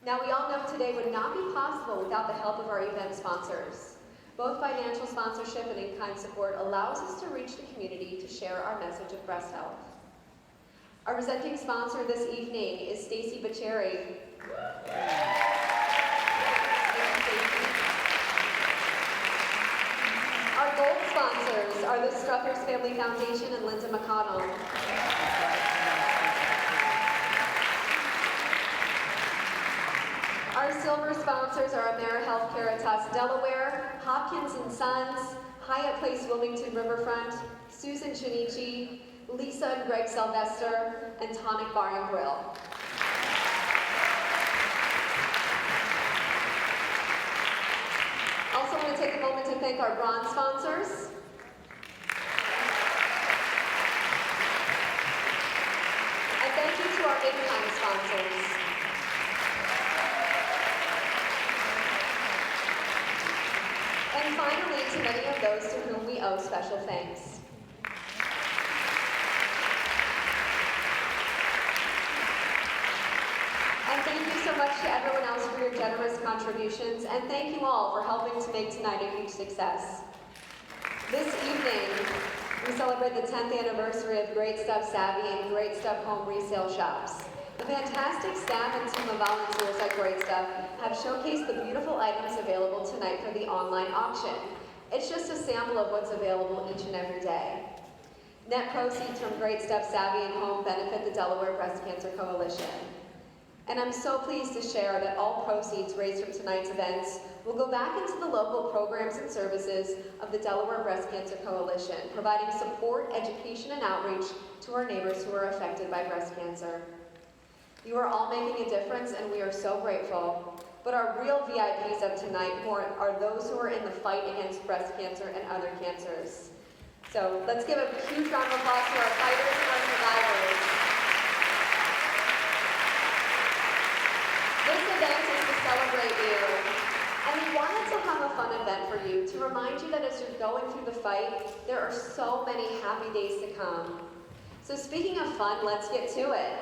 Now, we all know today would not be possible without the help of our event sponsors. Both financial sponsorship and in-kind support allows us to reach the community to share our message of breast health. Our presenting sponsor this evening is Stacy Bacheri. Our gold sponsors are the Struthers Family Foundation and Linda McConnell. Our silver sponsors are AmeriHealth Caritas Delaware, Hopkins & Sons, Hyatt Place Wilmington Riverfront, Susan Chinichi, Lisa and Greg Sylvester, and Tonic Bar and Grill. Also want to take a moment to thank our bronze sponsors. And thank you to our in-kind sponsors. And finally, to many of those to whom we owe special thanks. And thank you so much to everyone else for your generous contributions, and thank you all for helping to make tonight a huge success. This evening, we celebrate the 10th anniversary of Great Stuff Savvy and Great Stuff Home Resale Shops. The fantastic staff and team of volunteers at Great Stuff have showcased the beautiful items available tonight for the online auction. It's just a sample of what's available each and every day. Net proceeds from Great Stuff Savvy and Home benefit the Delaware Breast Cancer Coalition. And I'm so pleased to share that all proceeds raised from tonight's events will go back into the local programs and services of the Delaware Breast Cancer Coalition, providing support, education, and outreach to our neighbors who are affected by breast cancer. You are all making a difference, and we are so grateful. But our real VIPs of tonight are those who are in the fight against breast cancer and other cancers. So let's give a huge round of applause to our fighters and our survivors. This event is to celebrate you. And we wanted to have a fun event for you, to remind you that as you're going through the fight, there are so many happy days to come. So speaking of fun, let's get to it.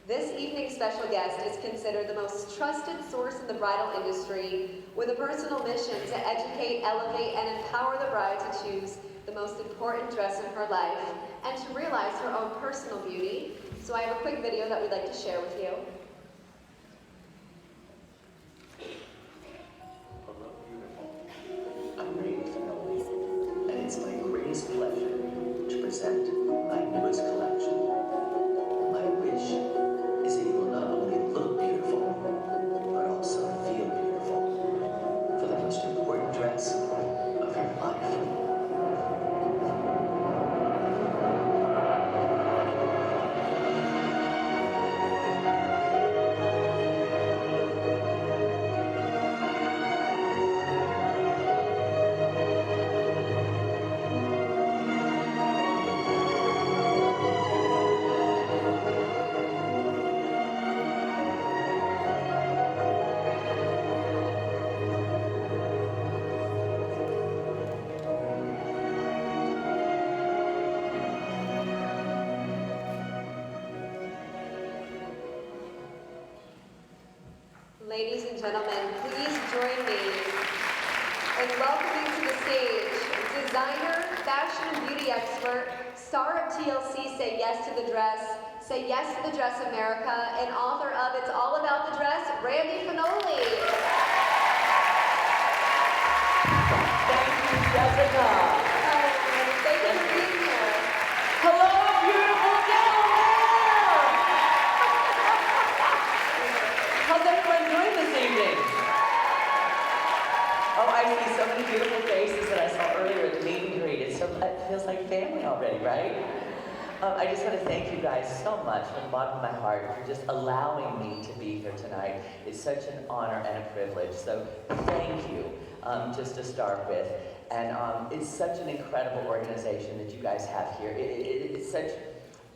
This evening's special guest is considered the most trusted source in the bridal industry, with a personal mission to educate, elevate, and empower the bride to choose the most important dress in her life and to realize her own personal beauty. So I have a quick video that we'd like to share with you. Hello, beautiful. I'm Randy Fenoli, and it's my greatest pleasure to present my newest collection. My wish is that you will not only look beautiful, but also feel beautiful for the most important dress of your life. Ladies and gentlemen, please join me in welcoming to the stage designer, fashion and beauty expert, star of TLC Say Yes to the Dress, Say Yes to the Dress America, and author of It's All About the Dress, Randy Fenoli. Thank you, Jessica. Thank you for being here. Hello, beautiful Delaware! How's everyone doing this evening? Oh, I see so many beautiful faces that I saw earlier at the meet and greet. It feels like family already, right? I just want to thank you guys so much from the bottom of my heart for just allowing me to be here tonight. It's such an honor and a privilege. So thank you, just to start with. And it's such an incredible organization that you guys have here. It's such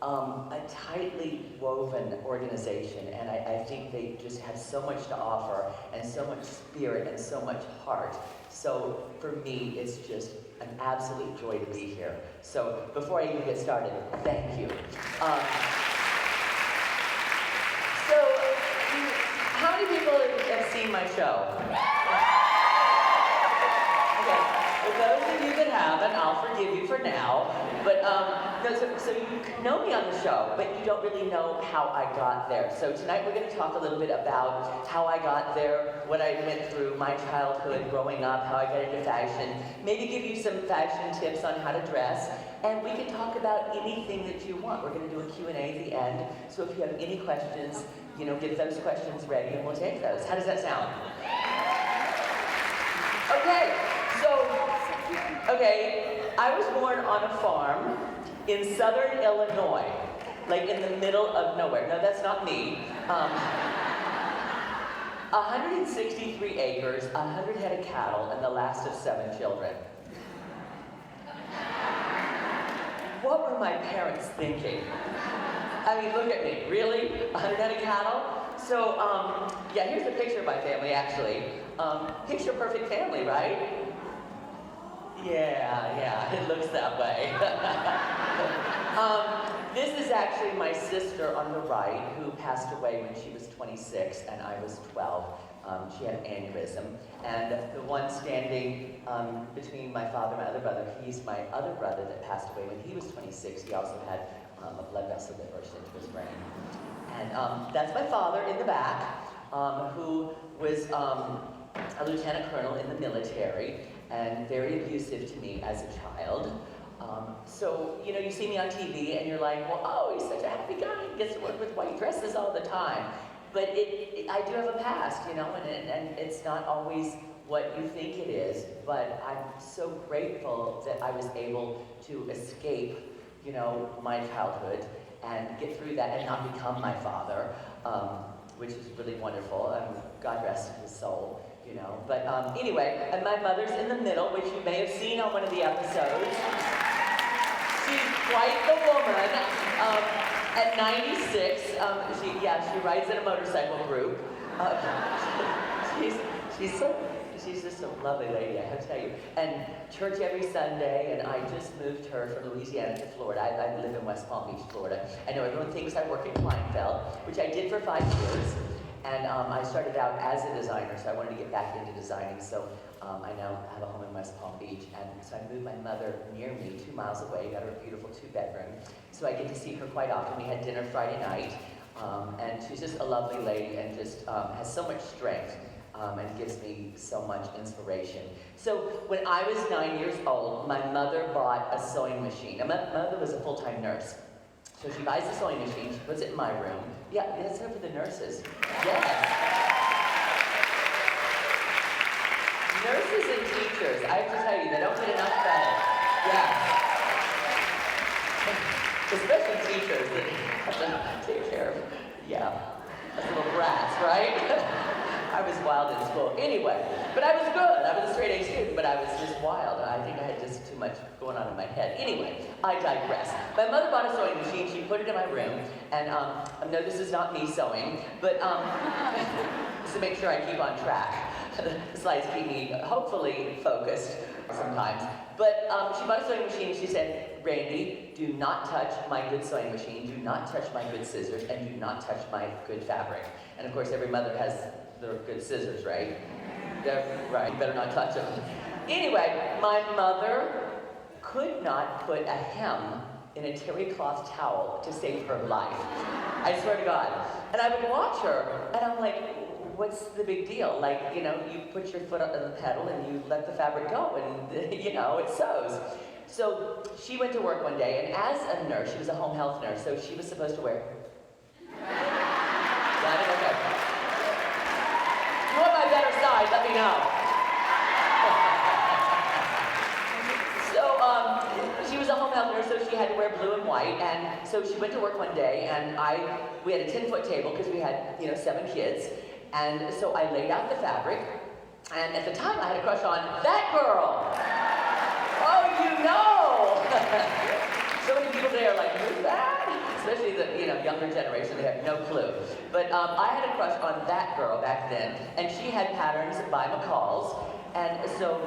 a tightly woven organization, and I think they just have so much to offer, and so much spirit, and so much heart. So for me, it's just an absolute joy to be here. So before I even get started, thank you. So seen my show? Okay, for those of you that haven't, I'll forgive you for now. But no, so you know me on the show, but you don't really know how I got there. So tonight we're going to talk a little bit about how I got there, what I went through, my childhood, growing up, how I got into fashion, maybe give you some fashion tips on how to dress, and we can talk about anything that you want. We're going to do a Q&A at the end, so if you have any questions, you know, get those questions ready and we'll take those. How does that sound? Okay, I was born on a farm in southern Illinois, like in the middle of nowhere. No, that's not me. 163 acres, 100 head of cattle, and the last of 7 children. What were my parents thinking? I mean, look at me, really? 100 head of cattle? So, yeah, here's a picture of my family, actually. Picture perfect family, right? Yeah, it looks that way. This is actually my sister on the right, who passed away when she was 26 and I was 12. She had an aneurysm. And the one standing between my father and my other brother, he's my other brother that passed away when he was 26. He also had a blood vessel that burst into his brain. And that's my father in the back, who was a lieutenant colonel in the military and very abusive to me as a child. So, you know, you see me on TV and you're like, well, oh, he's such a happy guy. He gets to work with white dresses all the time. But I do have a past, you know, and it's not always what you think it is. But I'm so grateful that I was able to escape, you know, my childhood and get through that and not become my father, which is really wonderful. God rest his soul. You know, but anyway, and my mother's in the middle, which you may have seen on one of the episodes. She's quite the woman. At 96, she rides in a motorcycle group. She's just a lovely lady, I have to tell you. And church every Sunday, and I just moved her from Louisiana to Florida. I live in West Palm Beach, Florida. I know everyone thinks I work in Kleinfeld, which I did for 5 years. And I started out as a designer, so I wanted to get back into designing. So I now have a home in West Palm Beach. And so I moved my mother near me, 2 miles away, got her a beautiful 2-bedroom. So I get to see her quite often. We had dinner Friday night. And she's just a lovely lady and just has so much strength and gives me so much inspiration. So when I was 9 years old, my mother bought a sewing machine. And my mother was a full-time nurse. So she buys the sewing machine, she puts it in my room. Yeah, that's it for the nurses. Yes. Nurses and teachers, I have to tell you, they don't get enough credit. Yeah. Especially teachers that have to take care of, us little brats, right? I was wild in school. Anyway, but I was good. I was a straight A student, but I was just wild. And I think I had just too much going on in my head. Anyway, I digress. My mother bought a sewing machine. She put it in my room. And no, this is not me sewing, but just to make sure I keep on track. The slides keep me, hopefully, focused sometimes. But she bought a sewing machine. She said, Randy, do not touch my good sewing machine. Do not touch my good scissors. And do not touch my good fabric. And of course, every mother has their good scissors, right? Right, you better not touch them. Anyway, my mother could not put a hem in a terry cloth towel to save her life. I swear to God. And I would watch her, and I'm like, what's the big deal? Like, you know, you put your foot on the pedal and you let the fabric go, and, you know, it sews. So she went to work one day, and as a nurse, she was a home health nurse, so she was supposed to wear. Got it? Okay. If you want my better side, let me know. So she was a home health nurse, so she had to wear blue and white. And so she went to work one day, and we had a 10-foot table because we had, 7 kids. And so I laid out the fabric, and at the time I had a crush on that girl. Oh, you know! So many people today are like, who's that? Especially the younger generation, they have no clue. But I had a crush on that girl back then, and she had patterns by McCall's, and so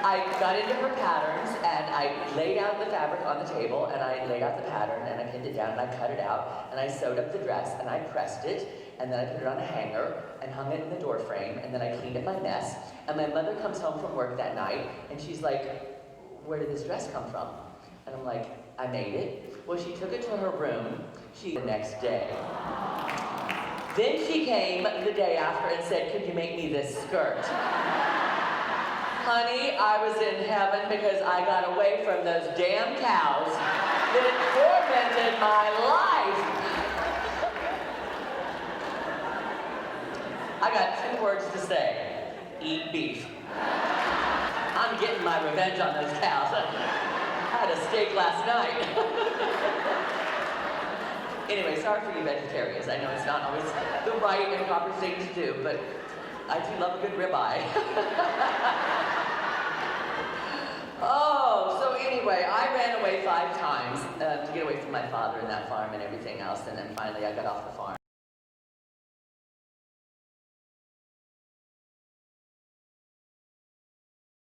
I got into her patterns, and I laid out the fabric on the table, and I laid out the pattern, and I pinned it down, and I cut it out, and I sewed up the dress, and I pressed it, and then I put it on a hanger and hung it in the door frame, and then I cleaned up my mess. And my mother comes home from work that night, and she's like, "Where did this dress come from?" And I'm like, "I made it." Well, she took it to her room the next day. Then she came the day after and said, "Could you make me this skirt?" Honey, I was in heaven because I got away from those damn cows that tormented my life. I got 2 words to say: eat beef. I'm getting my revenge on those cows. I had a steak last night. Anyway, sorry for you vegetarians. I know it's not always the right and proper thing to do, but I do love a good ribeye. Oh, so anyway, I ran away 5 times to get away from my father and that farm and everything else, and then finally I got off the farm.